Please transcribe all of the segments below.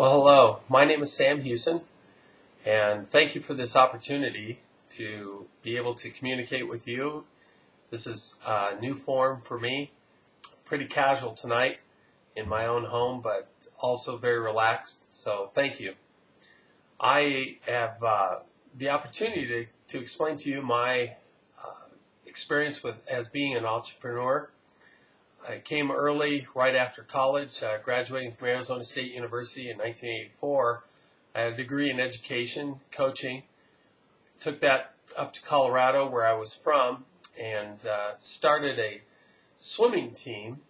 Well, hello. My name is Sam Hewson, and thank you for this opportunity to be able to communicate with you. This is a new form for me, pretty casual tonight in my own home, but also very relaxed, so thank you. I have the opportunity to explain to you my experience as being an entrepreneur. I came early, right after college, graduating from Arizona State University in 1984. I had a degree in education, coaching. Took that up to Colorado, where I was from, and started a swimming team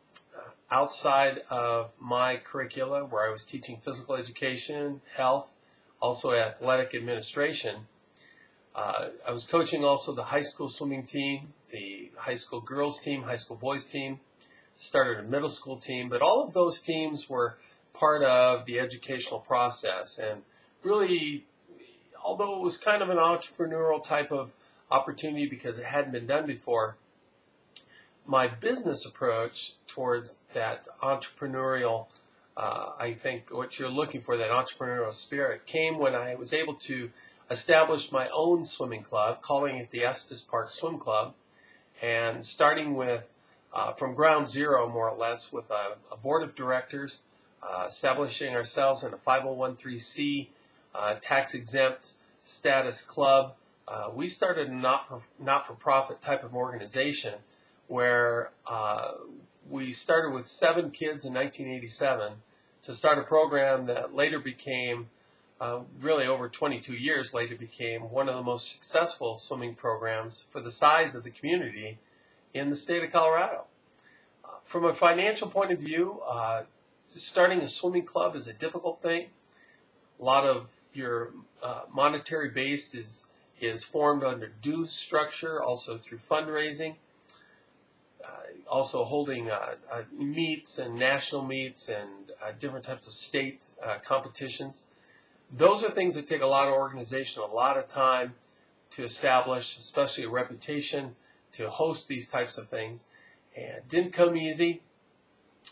outside of my curricula, where I was teaching physical education, health, also athletic administration. I was coaching also the high school swimming team, the high school girls team, high school boys team. Started a middle school team, but all of those teams were part of the educational process. And really, although it was kind of an entrepreneurial type of opportunity because it hadn't been done before, my business approach towards that entrepreneurial, I think what you're looking for, that entrepreneurial spirit, came when I was able to establish my own swimming club, calling it the Estes Park Swim Club, and starting with from ground zero, more or less, with a board of directors, establishing ourselves in a 501(c) tax-exempt status club. We started a not-for-profit type of organization where we started with 7 kids in 1987 to start a program that later became, really over 22 years later, became one of the most successful swimming programs for the size of the community in the state of Colorado. From a financial point of view, starting a swimming club is a difficult thing. A lot of your monetary base is formed under due structure, also through fundraising, also holding meets and national meets and different types of state competitions. Those are things that take a lot of organization, a lot of time to establish, especially a reputation, to host these types of things. And it didn't come easy,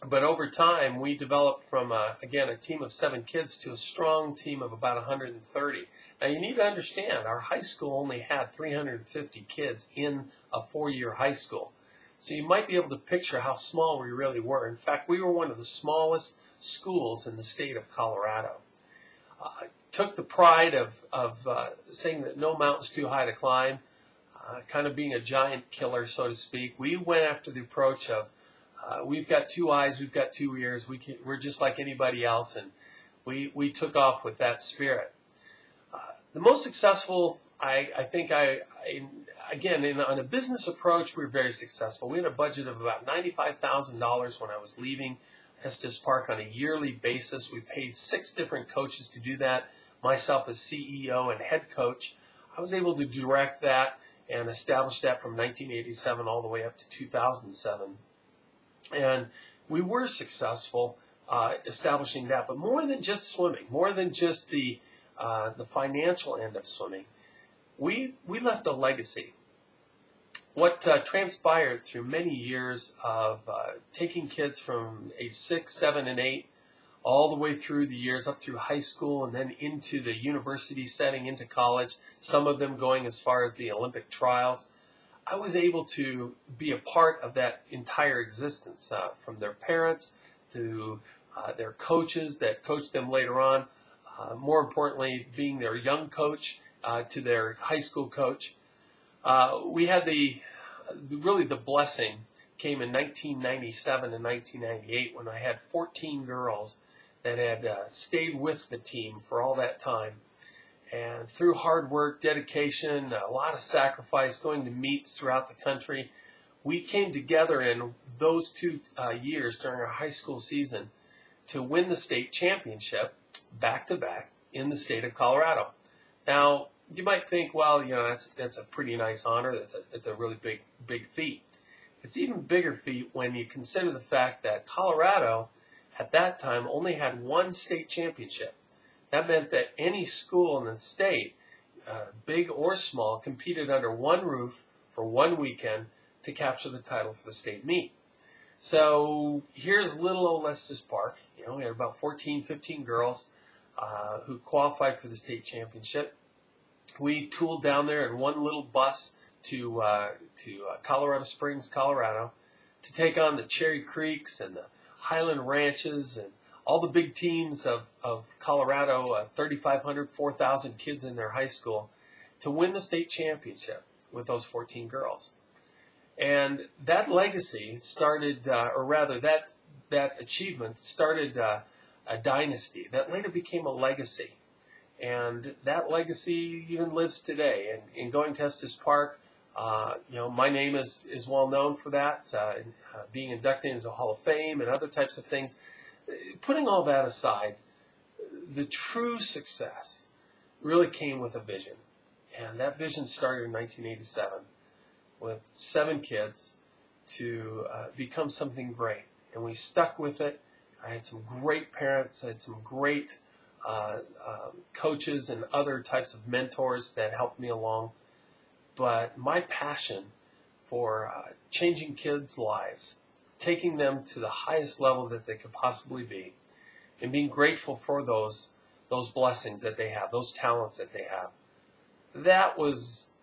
but over time we developed from, again, a team of 7 kids to a strong team of about 130. Now you need to understand, our high school only had 350 kids in a 4-year high school. So you might be able to picture how small we really were. In fact, we were one of the smallest schools in the state of Colorado. Took the pride of saying that no mountain's too high to climb. Kind of being a giant killer, so to speak. We went after the approach of we've got 2 eyes, we've got 2 ears, we're just like anybody else, and we took off with that spirit. The most successful, I think, again, on a business approach, we were very successful. We had a budget of about $95,000 when I was leaving Estes Park on a yearly basis. We paid 6 different coaches to do that, myself as CEO and head coach. I was able to direct that and established that from 1987 all the way up to 2007. And we were successful establishing that. But more than just swimming, more than just the financial end of swimming, we left a legacy. What transpired through many years of taking kids from age 6, 7, and 8, all the way through the years up through high school and then into the university setting, into college, some of them going as far as the Olympic trials. I was able to be a part of that entire existence, from their parents to their coaches that coached them later on, more importantly, being their young coach to their high school coach. We had really the blessing came in 1997 and 1998 when I had 14 girls that had stayed with the team for all that time. And through hard work, dedication, a lot of sacrifice, going to meets throughout the country, we came together in those 2 years during our high school season to win the state championship back-to-back in the state of Colorado. Now, you might think, well, you know, that's a pretty nice honor. It's a really big feat. It's an even bigger feat when you consider the fact that Colorado at that time only had 1 state championship. That meant that any school in the state, big or small, competed under one roof for 1 weekend to capture the title for the state meet. So here's little old Estes Park. You know, we had about 14, 15 girls. who qualified for the state championship. We tooled down there in one little bus to Colorado Springs, Colorado, to take on the Cherry Creeks and the Highland Ranches and all the big teams of Colorado, 3,500, 4,000 kids in their high school, to win the state championship with those 14 girls. And that legacy started, or rather that achievement started a dynasty that later became a legacy. And that legacy even lives today. And in going to Estes Park, my name is well known for that, being inducted into the Hall of Fame and other types of things. Putting all that aside, the true success really came with a vision. And that vision started in 1987 with 7 kids to become something great. And we stuck with it. I had some great parents. I had some great coaches and other types of mentors that helped me along. But my passion for changing kids' lives, taking them to the highest level that they could possibly be, and being grateful for those blessings that they have, those talents that they have, that was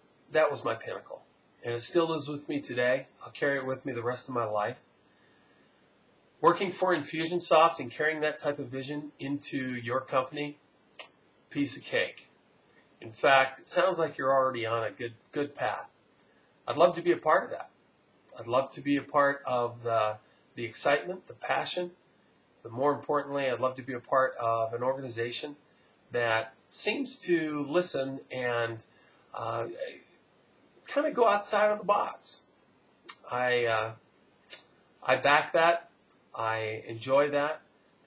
my pinnacle. And it still is with me today. I'll carry it with me the rest of my life. Working for Infusionsoft and carrying that type of vision into your company, piece of cake. In fact, it sounds like you're already on a good path. I'd love to be a part of that. I'd love to be a part of the excitement, the passion, but more importantly, I'd love to be a part of an organization that seems to listen and kind of go outside of the box. I back that. I enjoy that,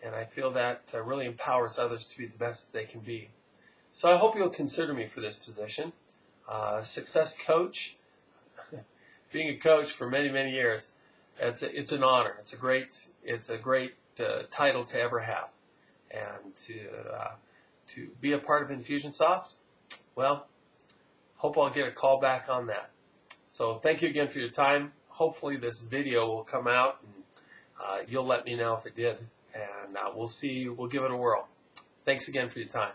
and I feel that really empowers others to be the best that they can be. So I hope you'll consider me for this position. Success coach, being a coach for many, many years, it's an honor. It's a great title to ever have, and to be a part of Infusionsoft, well, hope I'll get a call back on that. So thank you again for your time. Hopefully this video will come out, and you'll let me know if it did, and we'll give it a whirl. Thanks again for your time.